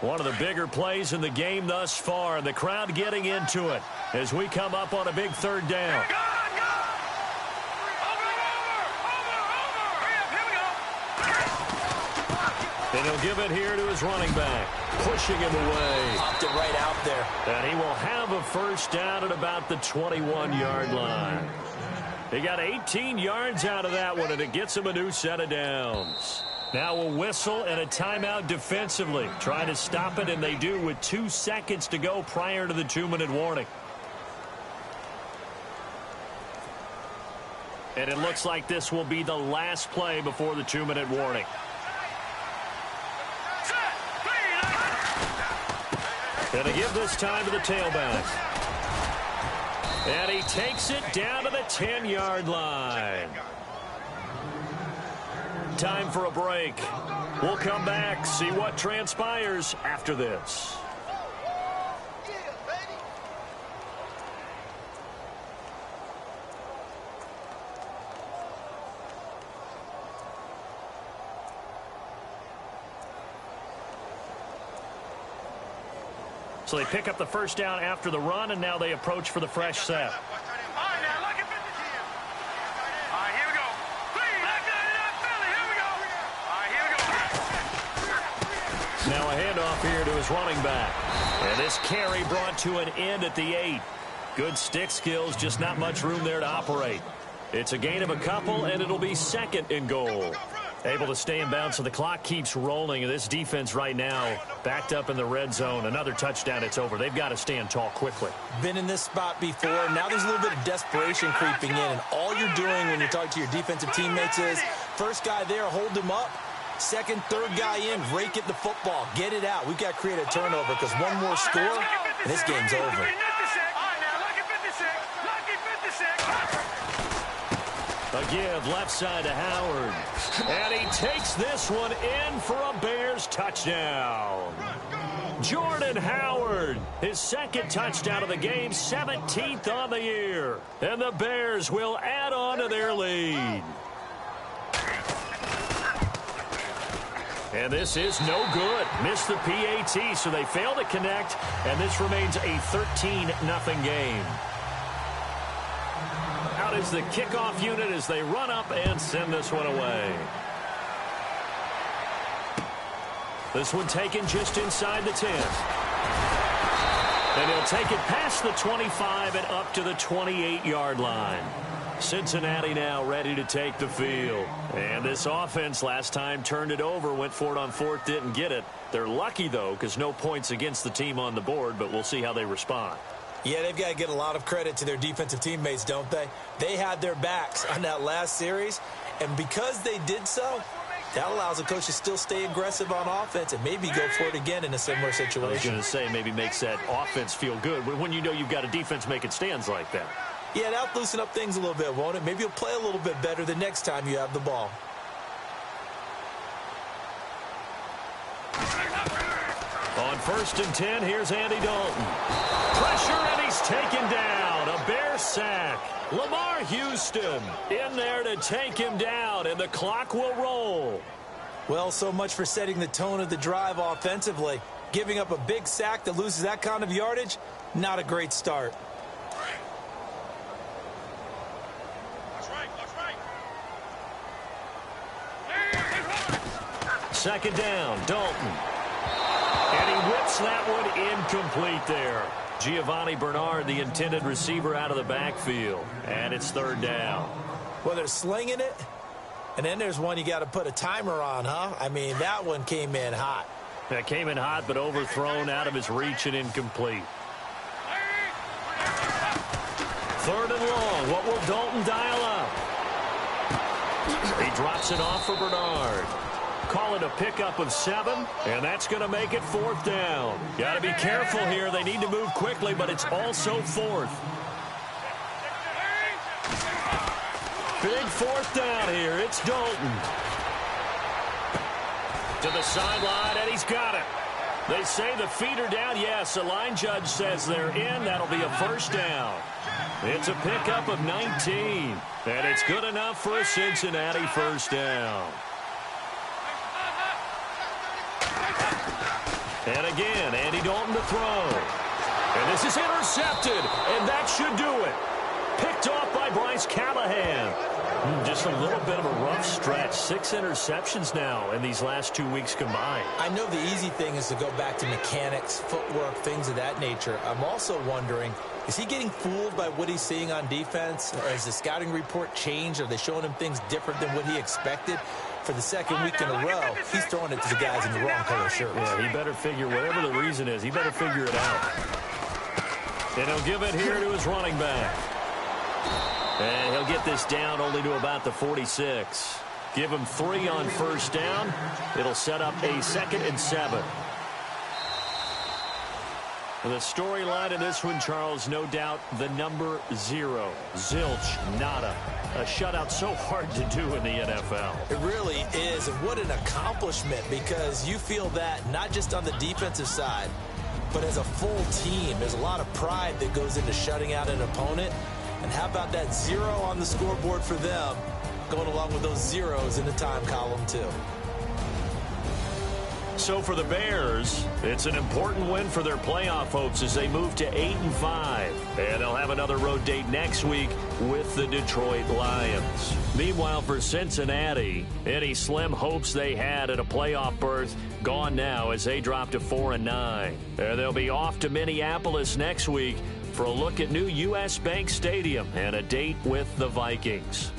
One of the bigger plays in the game thus far. The crowd getting into it as we come up on a big 3rd down. And he'll give it here to his running back, pushing him away. Popped it right out there. And he will have a first down at about the 21-yard line. He got 18 yards out of that one, and it gets him a new set of downs. Now a whistle and a timeout defensively. Trying to stop it, and they do with 2 seconds to go prior to the 2-minute warning. And it looks like this will be the last play before the 2-minute warning. And to give this time to the tailback. And he takes it down to the 10-yard line. Time for a break. We'll come back, see what transpires after this. So they pick up the first down after the run, and now they approach for the fresh set. Now a handoff here to his running back. And this carry brought to an end at the 8. Good stick skills, just not much room there to operate. It's a gain of a couple, and it'll be 2nd and goal. Able to stay in bounds, so the clock keeps rolling. And this defense right now backed up in the red zone. Another touchdown, it's over. They've got to stand tall quickly. Been in this spot before. Now there's a little bit of desperation creeping in. And all you're doing when you're talking to your defensive teammates is, first guy there, hold him up. Second, third guy in, rake at the football. Get it out. We've got to create a turnover because one more score, and this game's over. Again, left side to Howard. And he takes this one in for a Bears touchdown. Jordan Howard, his 2nd touchdown of the game, 17th on the year. And the Bears will add on to their lead. And this is no good. Missed the PAT, so they fail to connect, and this remains a 13-0 game. Out is the kickoff unit as they run up and send this one away. This one taken just inside the 10. And he'll take it past the 25 and up to the 28-yard line. Cincinnati now ready to take the field. And this offense last time turned it over, went for it on fourth, didn't get it. They're lucky, though, because no points against the team on the board, but we'll see how they respond. Yeah, they've got to get a lot of credit to their defensive teammates, don't they? They had their backs on that last series, and because they did so, that allows the coach to still stay aggressive on offense and maybe go for it again in a similar situation. I was going to say maybe makes that offense feel good when you know you've got a defense making stands like that. Yeah, that'll loosen up things a little bit, won't it? Maybe you'll play a little bit better the next time you have the ball. On 1st and 10, here's Andy Dalton. Pressure, and he's taken down. A Bear sack. Lamar Houston in there to take him down, and the clock will roll. Well, so much for setting the tone of the drive offensively. Giving up a big sack that loses that kind of yardage, not a great start. Second down, Dalton. And he whips that one incomplete there. Giovanni Bernard, the intended receiver, out of the backfield. And it's 3rd down. Well, they're slinging it. And then there's one you got to put a timer on, huh? I mean, that one came in hot. That came in hot, but overthrown, out of his reach and incomplete. 3rd and long. What will Dalton dial up? He drops it off for Bernard. Call it a pickup of 7, and that's going to make it 4th down. Got to be careful here. They need to move quickly, but it's also 4th. Big 4th down here. It's Dalton. To the sideline, and he's got it. They say the feet are down. Yes, the line judge says they're in. That'll be a 1st down. It's a pickup of 19, and it's good enough for a Cincinnati 1st down. And again, Andy Dalton to throw. And this is intercepted, and that should do it. Picked off by Bryce Callahan. Just a little bit of a rough stretch. 6 interceptions now in these last 2 weeks combined. I know the easy thing is to go back to mechanics, footwork, things of that nature. I'm also wondering, is he getting fooled by what he's seeing on defense? Or has the scouting report changed? Are they showing him things different than what he expected? For the 2nd week in a row, he's throwing it to the guys in the wrong color shirts. Yeah, he better figure, whatever the reason is, he better figure it out. And he'll give it here to his running back. And he'll get this down only to about the 46. Give him 3 on 1st down. It'll set up a 2nd and 7. And the storyline in this one, Charles, no doubt the number 0. Zilch, nada. A shutout so hard to do in the NFL. It really is, and what an accomplishment, because you feel that not just on the defensive side, but as a full team. There's a lot of pride that goes into shutting out an opponent. And how about that 0 on the scoreboard for them, going along with those zeros in the time column, too. So for the Bears, it's an important win for their playoff hopes as they move to 8-5. And they'll have another road date next week with the Detroit Lions. Meanwhile, for Cincinnati, any slim hopes they had at a playoff berth gone now as they drop to 4-9. And they'll be off to Minneapolis next week for a look at new U.S. Bank Stadium and a date with the Vikings.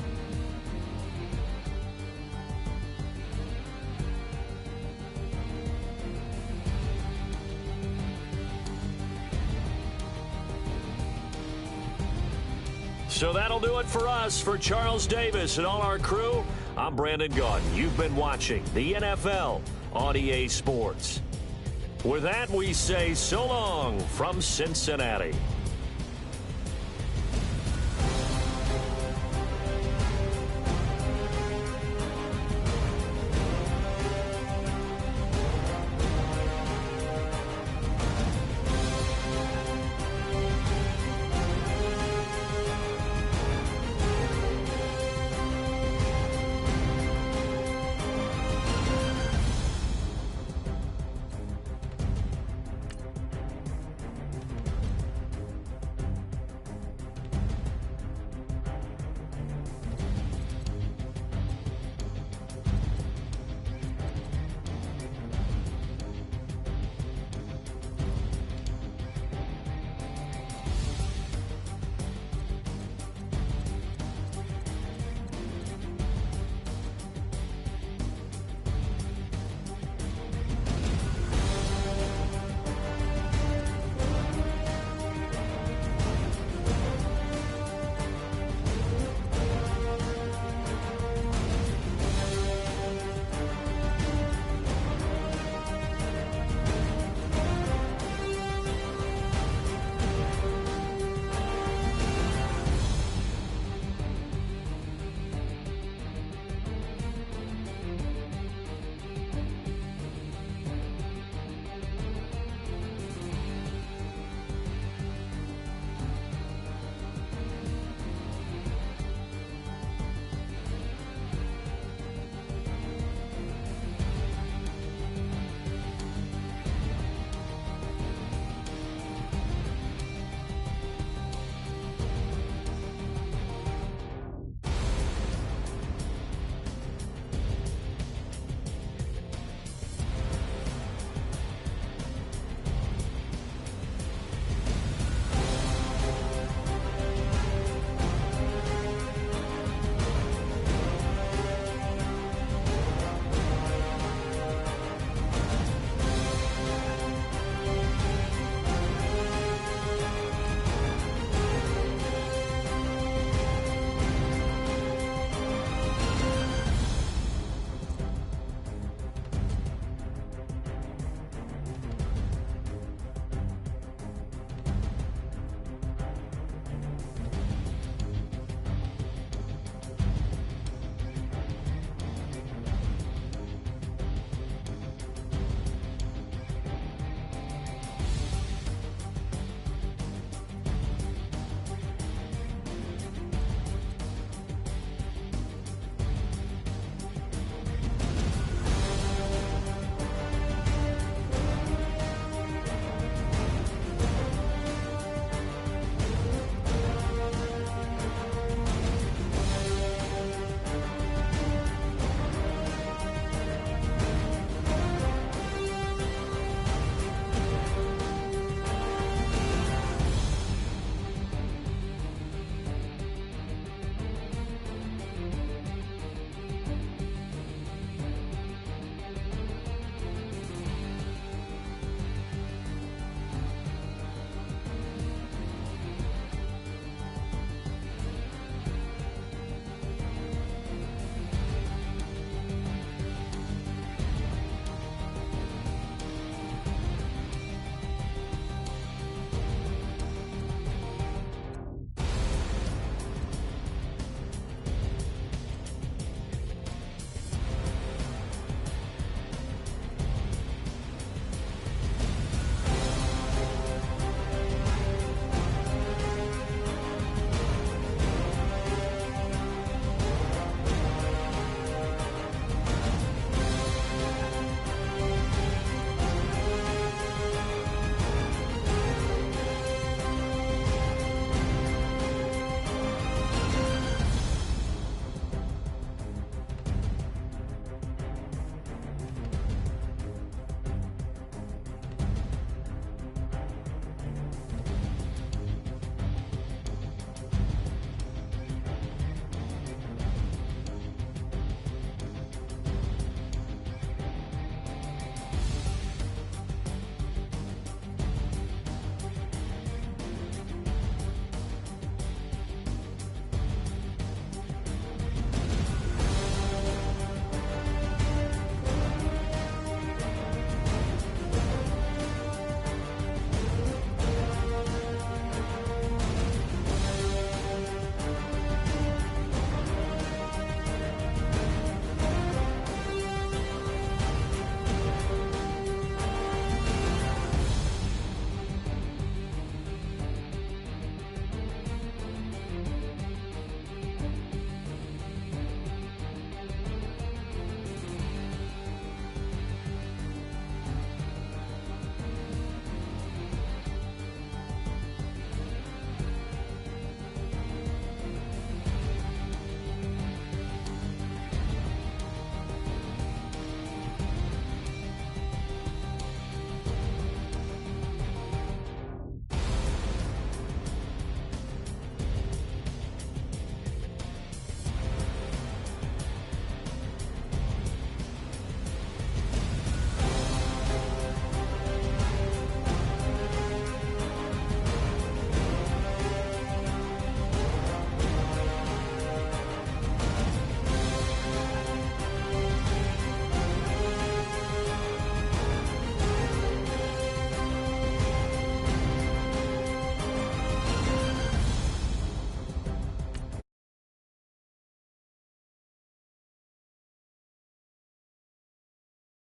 So that'll do it for us. For Charles Davis and all our crew, I'm Brandon Gaudin. You've been watching the NFL on EA Sports. With that, we say so long from Cincinnati.